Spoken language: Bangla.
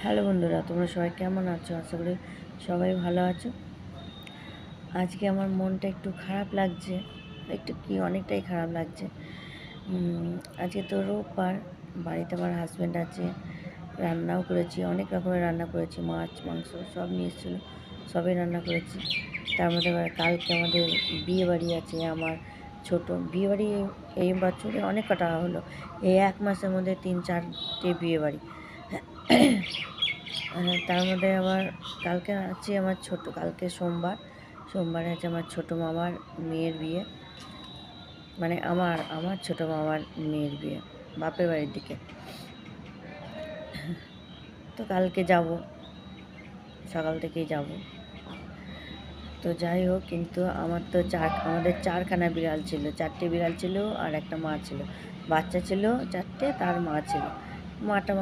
হ্যালো বন্ধুরা, তোমরা সবাই কেমন আছো? আশা করি সবাই ভালো আছো। আজকে আমার মনটা একটু খারাপ লাগছে, একটু কি অনেকটাই খারাপ লাগছে। আজকে তো রোববার, বাড়িতে আমার হাজব্যান্ড আছে, রান্নাও করেছি, অনেক রকমের রান্না করেছি, মাছ মাংস সব নিয়ে এসেছিলো, সবই রান্না করেছি। তার মধ্যে আবার কালকে আমাদের বিয়ে বাড়ি আছে। আমার ছোটো বিয়ে বাড়ি এই বছরে অনেক কটা হলো, এই এক মাসের মধ্যে 3-4টে বিয়ে বাড়ি। তার মধ্যে আবার কালকে আছে আমার কালকে সোমবারে আছে আমার ছোটো মামার মেয়ের বিয়ে, মানে আমার ছোটো মামার মেয়ের বিয়ে বাপের বাড়ির দিকে। তো কালকে যাব, সকাল থেকেই যাব। তো যাই হোক, কিন্তু আমাদের 4খানা বিড়াল ছিল, 4টে বিড়াল ছিল আর একটা মা ছিল, বাচ্চা ছিল 4টে, তার মা ছিল। মাটা